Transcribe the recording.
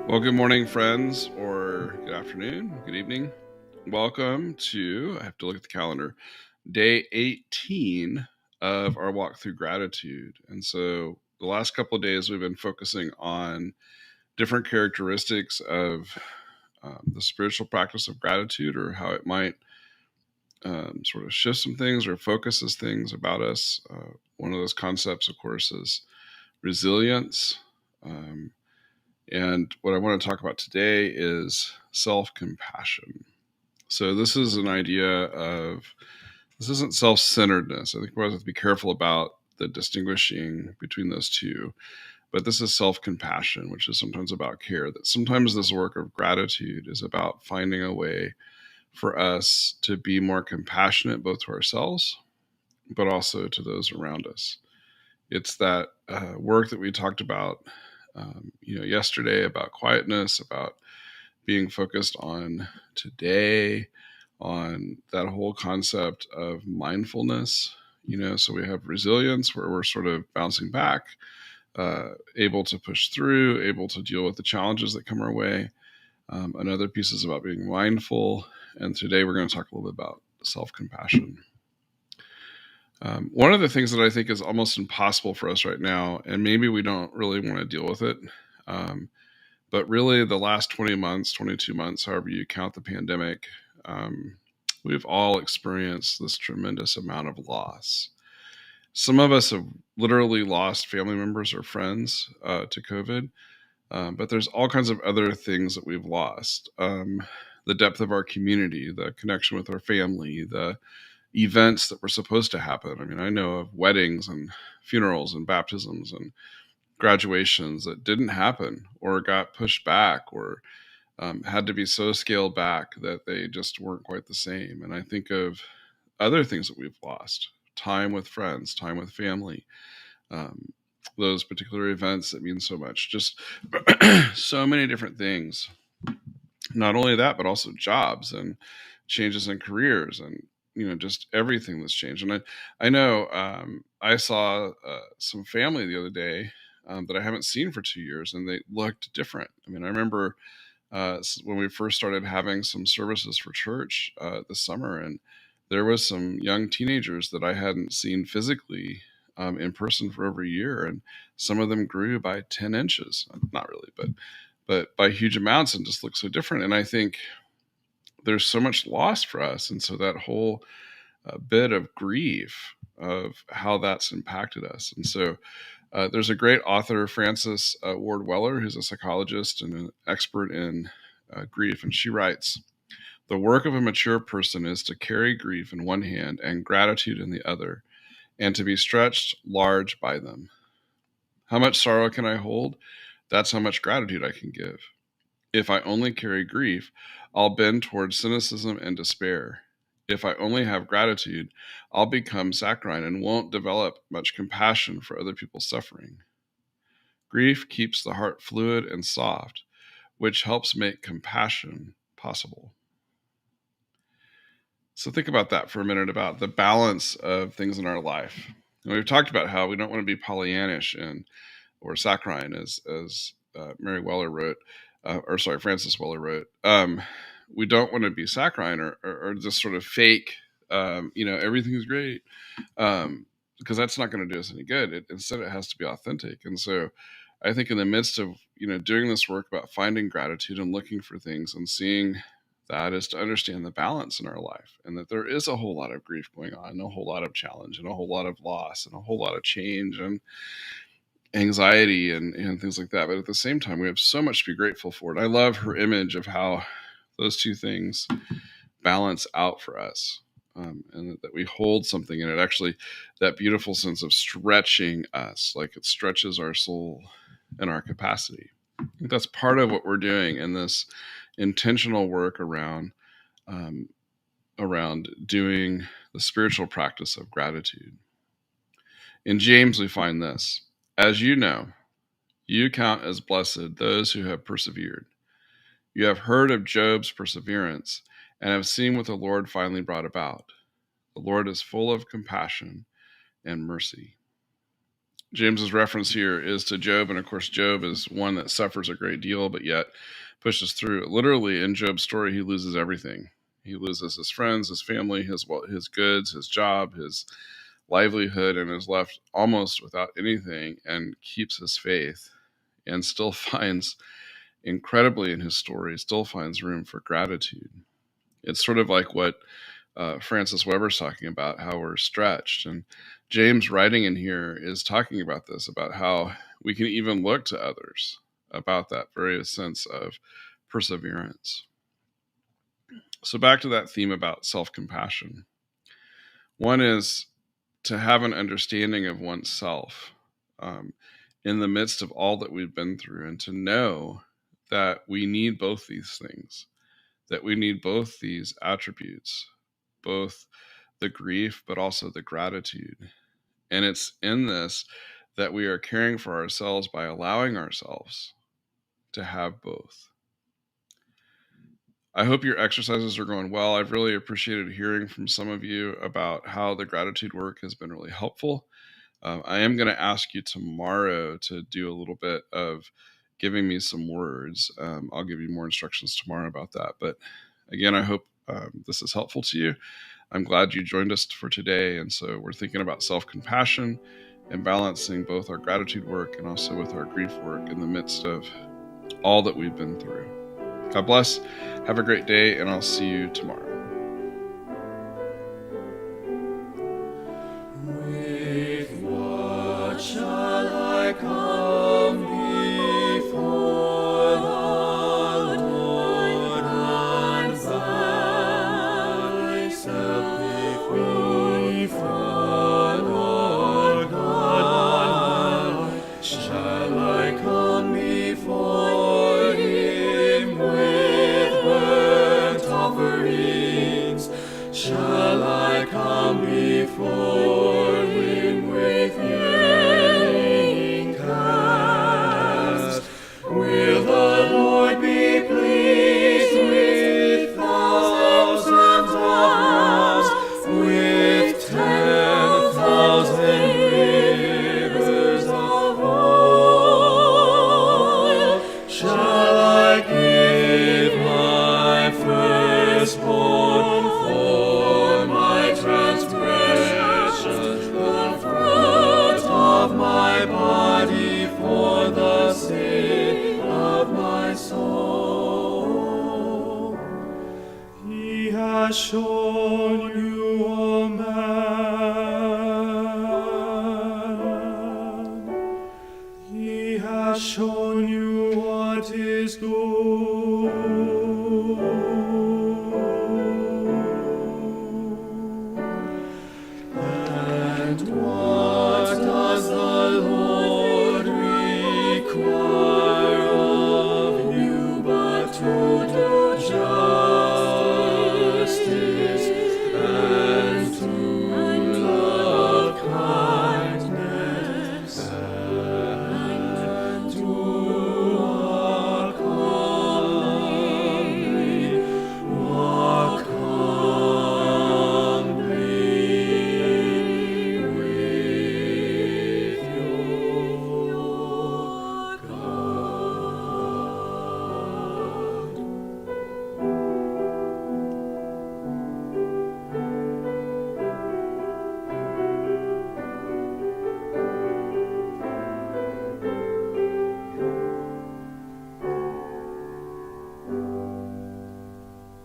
Well, good morning, friends, or good afternoon, good evening. Welcome to, I have to look at the calendar, day 18 of our walk through gratitude. And so the last couple of days, we've been focusing on different characteristics of the spiritual practice of gratitude, or how it might sort of shift some things or focuses things about us. One of those concepts, of course, is resilience. Um, and what I want to talk about today is self compassion. So, this is an idea of this isn't self centeredness. I think we have to be careful about the distinguishing between those two. But this is self compassion, which is sometimes about care. That sometimes this work of gratitude is about finding a way for us to be more compassionate, both to ourselves, but also to those around us. It's that work that we talked about, yesterday, about quietness, about being focused on today, on that whole concept of mindfulness. So we have resilience, where we're sort of bouncing back, able to push through, able to deal with the challenges that come our way. Another piece is about being mindful. And today we're going to talk a little bit about self compassion. One of the things that I think is almost impossible for us right now, and maybe we don't really want to deal with it, but really the last 20 months, 22 months, however you count the pandemic, we've all experienced this tremendous amount of loss. Some of us have literally lost family members or friends to COVID, but there's all kinds of other things that we've lost. The depth of our community, the connection with our family, the events that were supposed to happen. I mean, I know of weddings and funerals and baptisms and graduations that didn't happen or got pushed back or had to be so scaled back that they just weren't quite the same. And I think of other things that we've lost: time with friends, time with family, um, those particular events that mean so much, just so many different things. Not only that, but also jobs and changes in careers, and just everything that's changed. And I know, I saw some family the other day that I haven't seen for 2 years, and they looked different. I mean, I remember when we first started having some services for church this summer, and there was some young teenagers that I hadn't seen physically in person for over a year, and some of them grew by 10 inches. Not really, but by huge amounts, and just look so different. And I think there's so much loss for us, and so that whole bit of grief of how that's impacted us. And so there's a great author, Frances Ward Weller, who's a psychologist and an expert in grief, and she writes, "The work of a mature person is to carry grief in one hand and gratitude in the other, and to be stretched large by them. How much sorrow can I hold? That's how much gratitude I can give. If I only carry grief, I'll bend towards cynicism and despair. If I only have gratitude, I'll become saccharine and won't develop much compassion for other people's suffering. Grief keeps the heart fluid and soft, which helps make compassion possible." So think about that for a minute, about the balance of things in our life. And we've talked about how we don't want to be Pollyannish or saccharine, as Mary Weller wrote, Francis Weller wrote. We don't want to be saccharine or just sort of fake, everything is great, because that's not going to do us any good. Instead, it has to be authentic. And so I think in the midst of, doing this work about finding gratitude and looking for things and seeing that, is to understand the balance in our life, and that there is a whole lot of grief going on, and a whole lot of challenge, and a whole lot of loss, and a whole lot of change, and anxiety, and things like that. But at the same time, we have so much to be grateful for. And I love her image of how those two things balance out for us, and that we hold something in it. Actually, that beautiful sense of stretching us, like it stretches our soul and our capacity. I think that's part of what we're doing in this intentional work around doing the spiritual practice of gratitude. In James, we find this: "As you know, you count as blessed those who have persevered. You have heard of Job's perseverance and have seen what the Lord finally brought about. The Lord is full of compassion and mercy." James's reference here is to Job, and of course, Job is one that suffers a great deal, but yet pushes through. Literally, in Job's story, he loses everything. He loses his friends, his family, his goods, his job, his livelihood, and is left almost without anything, and keeps his faith, and still finds, incredibly in his story, still finds room for gratitude. It's sort of like what Francis Weber's talking about, how we're stretched. And James writing in here is talking about this, about how we can even look to others about that very sense of perseverance. So back to that theme about self-compassion. One is to have an understanding of oneself in the midst of all that we've been through, and to know that we need both these things, that we need both these attributes, both the grief, but also the gratitude. And it's in this that we are caring for ourselves by allowing ourselves to have both. I hope your exercises are going well. I've really appreciated hearing from some of you about how the gratitude work has been really helpful. I am going to ask you tomorrow to do a little bit of giving me some words. I'll give you more instructions tomorrow about that. But again, I hope this is helpful to you. I'm glad you joined us for today. And so we're thinking about self-compassion and balancing both our gratitude work and also with our grief work in the midst of all that we've been through. God bless. Have a great day, and I'll see you tomorrow. With what shall I come before the Lord and thyself before Lord God? Shall I come before Him with burnt offerings? Shall I come before Him with yearning cast? Will the Lord be pleased with thousands of vows, with 10,000 rivers of oil? Shall I give my firstborn for my transgression, the fruit of my body for the sin of my soul? He has shown you a man. He has shown